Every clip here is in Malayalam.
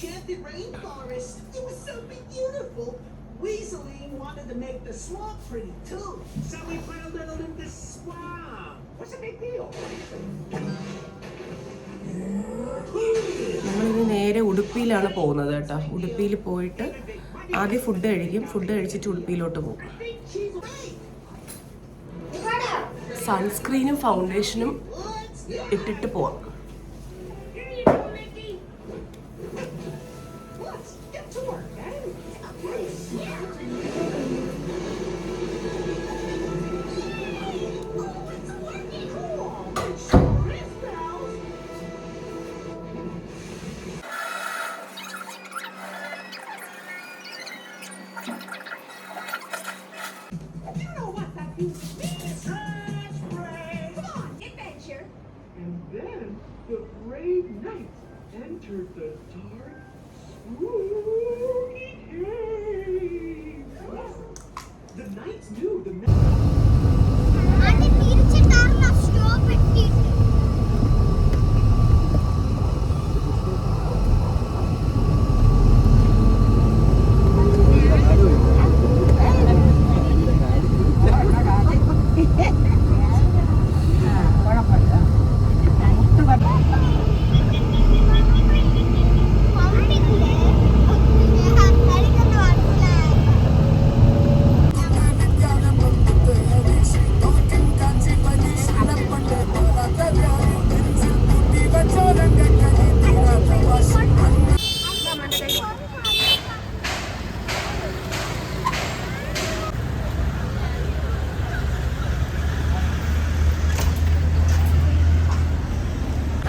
Rainforest. It was so beautiful. Weaseling wanted to make the swamp pretty too. So we put a little in the swamp. What's the big deal? നമ്മളിത് നേരെ ഉടുപ്പിയിലാണ് പോകുന്നത് കേട്ടോ. ഉടുപ്പിയിൽ പോയിട്ട് ആദ്യം ഫുഡ് കഴിക്കും. ഫുഡ് കഴിച്ചിട്ട് ഉടുപ്പിയിലോട്ട് പോകും. സൺസ്ക്രീനും ഫൗണ്ടേഷനും ഇട്ടിട്ട് പോവാം. Entered the dark, spooky cave. The knights knew the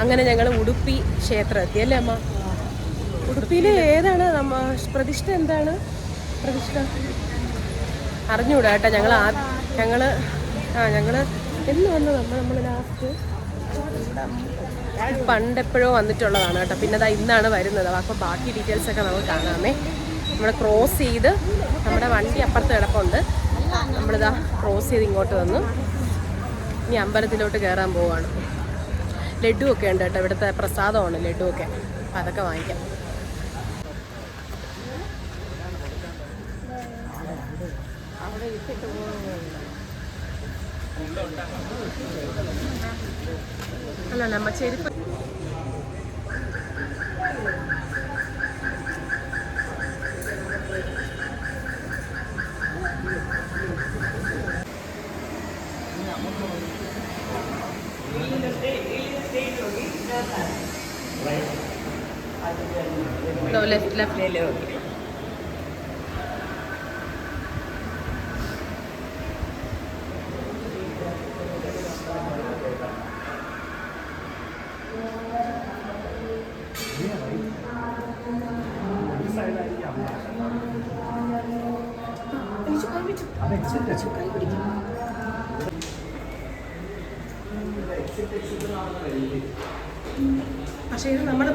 അങ്ങനെ ഞങ്ങൾ ഉടുപ്പി ക്ഷേത്രം എത്തി അല്ലേ അമ്മ? ഉടുപ്പിയിൽ ഏതാണ് പ്രതിഷ്ഠ? എന്താണ് പ്രതിഷ്ഠ അറിഞ്ഞൂടാ കേട്ടോ. ഞങ്ങൾ എന്ന് വന്നത് നമ്മൾ ലാസ്റ്റ് പണ്ടെപ്പോഴോ വന്നിട്ടുള്ളതാണ് കേട്ടോ. പിന്നെ അതാ ഇന്നാണ് വരുന്നത്. അപ്പോൾ ബാക്കി ഡീറ്റെയിൽസൊക്കെ നമുക്ക് കാണാമേ. നമ്മൾ ക്രോസ് ചെയ്ത് നമ്മുടെ വണ്ടി അപ്പുറത്ത് കിടപ്പുണ്ട്. നമ്മളിതാ ക്രോസ് ചെയ്ത് ഇങ്ങോട്ട് വന്നു. ഇനി അമ്പലത്തിലോട്ട് കയറാൻ പോവാണ്. ലഡു ഒക്കെ ഉണ്ട് കേട്ടോ. ഇവിടുത്തെ പ്രസാദമാണ് ലഡു ഒക്കെ. അപ്പം അതൊക്കെ വാങ്ങിക്കാം. അല്ല നമ്മ ചെരുപ്പ് left. പക്ഷേ ഇത് നമ്മൾ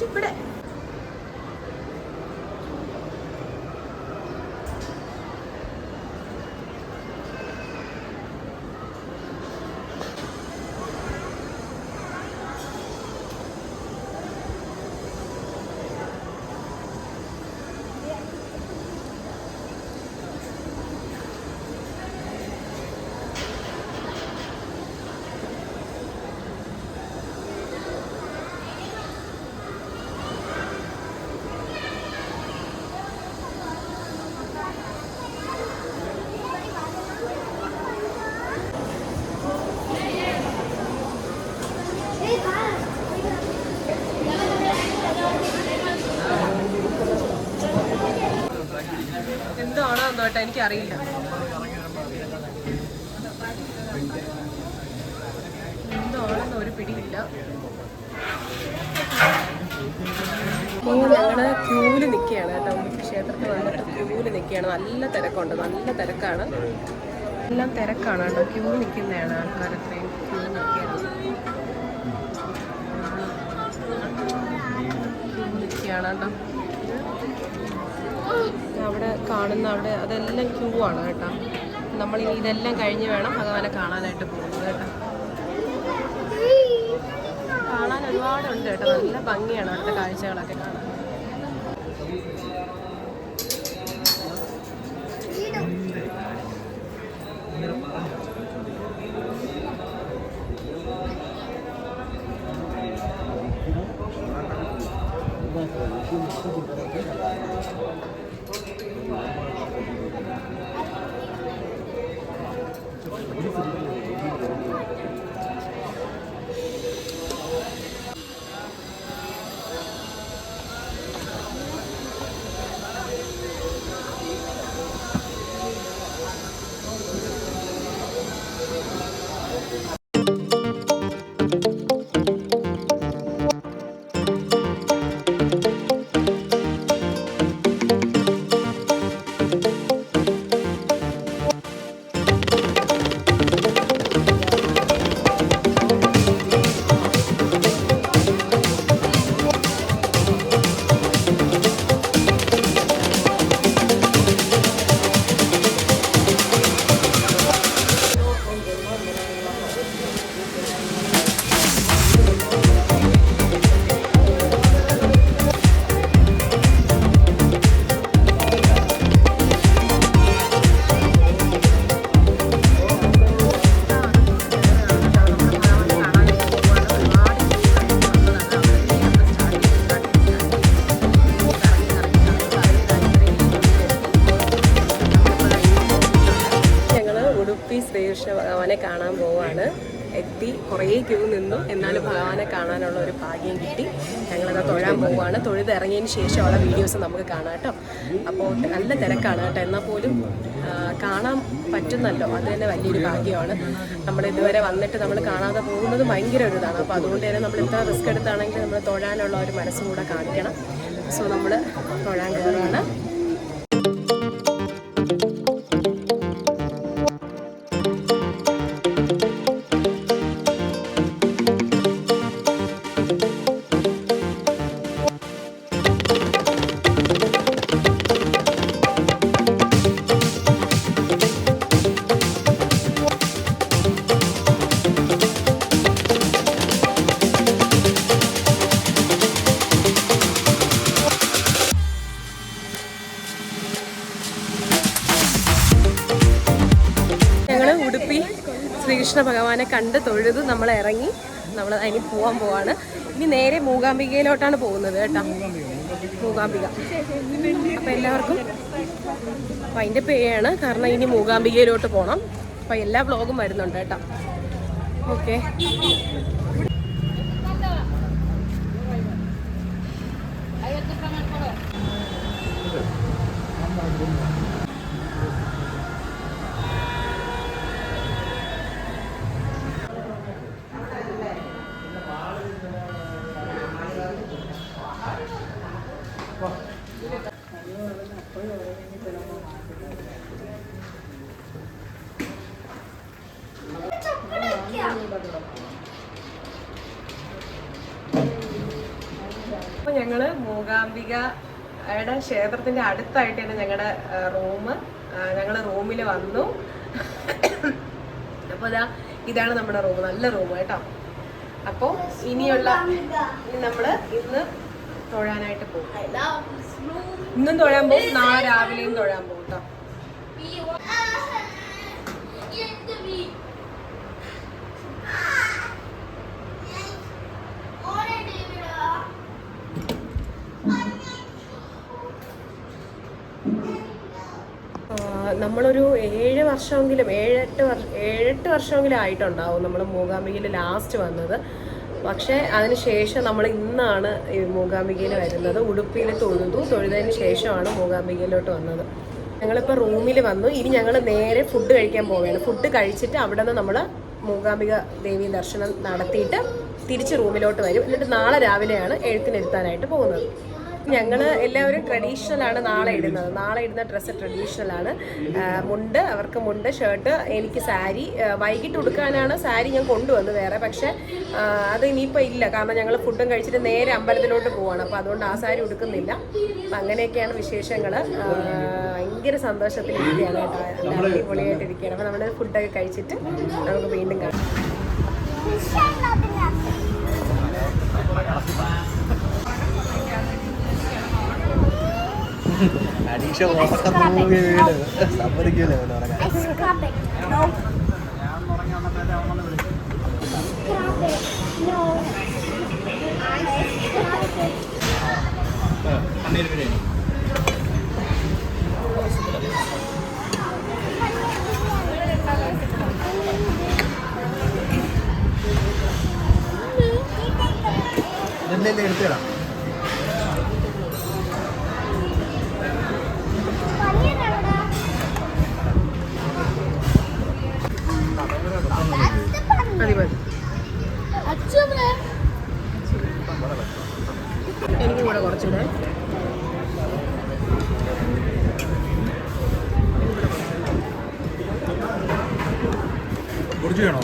ഇവിടെ എന്താണോ കേട്ടോ എനിക്കറിയില്ല. എന്താണെന്ന് ഒരു പിടിയില്ല. ഞങ്ങൾ ക്യൂവിൽ നിൽക്കുകയാണ് കേട്ടോ. ഉടുപ്പി ക്ഷേത്രത്തിൽ വന്നിട്ട് ക്യൂവിൽ നിൽക്കുകയാണ്. നല്ല തിരക്കുണ്ട്, നല്ല തിരക്കാണ്, എല്ലാം തിരക്കാണ് കേട്ടോ. ക്യൂ നിൽക്കുന്നതാണ് ആൾക്കാർ, അത്രയും ക്യൂ നിൽക്കുകയാണ് കേട്ടോ. അവിടെ കാണുന്ന അവിടെ അതെല്ലാം ക്യൂ ആണ് കേട്ടോ. നമ്മളിനി ഇതെല്ലാം കഴിഞ്ഞ് വേണം ഭഗവാനെ കാണാനായിട്ട് പോകുന്നത് കേട്ടോ. കാണാൻ ഒരുപാടുണ്ട് കേട്ടോ. നല്ല ഭംഗിയാണ് അവിടുത്തെ കാഴ്ചകളൊക്കെ കാണാൻ. ശ്രീകൃഷ്ണ ഭഗവാനെ കാണാൻ പോവാണ്. എത്തി, കുറേ ക്യൂ നിന്നു, എന്നാലും ഭഗവാനെ കാണാനുള്ള ഒരു ഭാഗ്യം കിട്ടി. ഞങ്ങളത് തൊഴാൻ പോവുകയാണ്. തൊഴുതിറങ്ങിയതിന് ശേഷമുള്ള വീഡിയോസ് നമുക്ക് കാണാം കേട്ടോ. അപ്പോൾ നല്ല തിരക്കാണ് കേട്ടോ. എന്നാൽ പോലും കാണാൻ പറ്റുന്നല്ലോ, അത് തന്നെ വലിയൊരു ഭാഗ്യമാണ്. നമ്മൾ ഇതുവരെ വന്നിട്ട് നമ്മൾ കാണാതെ പോകുന്നത് ഭയങ്കര ഒരു ഇതാണ്. അപ്പോൾ അതുകൊണ്ട് തന്നെ നമ്മൾ ഇത്ര റിസ്ക് എടുത്താണെങ്കിൽ നമ്മൾ തൊഴാനുള്ള ഒരു മനസ്സും കൂടെ കാണിക്കണം. സോ നമ്മൾ തൊഴാൻ കയറുകയാണ്. ഉടുപ്പി ശ്രീകൃഷ്ണ ഭഗവാനെ കണ്ട് തൊഴുത് നമ്മൾ ഇറങ്ങി. നമ്മൾ അതിന് പോകാൻ പോവാണ്. ഇനി നേരെ മൂകാംബികയിലോട്ടാണ് പോകുന്നത് കേട്ടോ. മൂകാംബിക. അപ്പം എല്ലാവർക്കും അതിൻ്റെ പേയാണ്, കാരണം ഇനി മൂകാംബികയിലോട്ട് പോകണം. അപ്പം എല്ലാ വ്ളോഗും വരുന്നുണ്ട് കേട്ടോ. ഓക്കെ. അപ്പോൾ ഞങ്ങൾ മൂകാംബികയുടെ ക്ഷേത്രത്തിൻ്റെ അടുത്തായിട്ടാണ് ഞങ്ങളുടെ റൂം. ഞങ്ങൾ റൂമിൽ വന്നു. അപ്പോൾ ഇതാണ് നമ്മുടെ റൂം. നല്ല റൂം കേട്ടോ. അപ്പോൾ ഇനിയുള്ള നമ്മൾ ഇന്ന് തൊഴാനായിട്ട് പോകും. ഇന്നും തൊഴാൻ പോകും, നാളെ രാവിലെയും തൊഴാൻ പോകും കേട്ടോ. നമ്മളൊരു 7 വർഷമെങ്കിലും 7-8 വർഷമെങ്കിലും ആയിട്ടുണ്ടാവും നമ്മൾ മൂകാംബികയിൽ ലാസ്റ്റ് വന്നത്. പക്ഷേ അതിന് ശേഷം നമ്മൾ ഇന്നാണ് മൂകാംബികയിൽ വരുന്നത്. ഉടുപ്പിയിൽ തൊഴുതതിന് ശേഷമാണ് മൂകാംബികയിലോട്ട് വന്നത്. ഞങ്ങളിപ്പോൾ റൂമിൽ വന്നു. ഇനി ഞങ്ങൾ നേരെ ഫുഡ് കഴിക്കാൻ പോവുകയാണ്. ഫുഡ് കഴിച്ചിട്ട് അവിടെ നിന്ന് നമ്മൾ മൂകാംബിക ദേവി ദർശനം നടത്തിയിട്ട് തിരിച്ച് റൂമിലോട്ട് വരും. എന്നിട്ട് നാളെ രാവിലെയാണ് എഴുത്തിനിരുത്താനായിട്ട് പോകുന്നത്. ഞങ്ങൾ എല്ലാവരും ട്രഡീഷണലാണ് നാളെ ഇടുന്നത്. നാളെ ഇടുന്ന ഡ്രസ്സ് ട്രഡീഷണലാണ്. മുണ്ട്, അവർക്ക് മുണ്ട്, ഷർട്ട്, എനിക്ക് സാരി. വൈകിട്ട് ഉടുക്കാനാണ് സാരി ഞാൻ കൊണ്ടുവന്നു വേറെ. പക്ഷേ അത് ഇനിയിപ്പോൾ ഇല്ല, കാരണം ഞങ്ങൾ ഫുഡും കഴിച്ചിട്ട് നേരെ അമ്പലത്തിലോട്ട് പോവാണ്. അപ്പോൾ അതുകൊണ്ട് ആ സാരി ഉടുക്കുന്നില്ല. അപ്പം അങ്ങനെയൊക്കെയാണ് വിശേഷങ്ങൾ. ഭയങ്കര സന്തോഷത്തിലിരിക്കുകയാണ് കേട്ടോ, അടിപൊളിയായിട്ടിരിക്കുകയാണ്. അപ്പോൾ നമ്മൾ ഫുഡൊക്കെ കഴിച്ചിട്ട് നമുക്ക് വീണ്ടും കാണാം. അനീഷ ഉറക്കം വീട് സമ്മതിക്കൂലേ ഇതെന്നെ എടുത്തിടാം. എനിക്കും കൂടെ കുറച്ചുകൂടെ. കുറച്ച് വേണോ?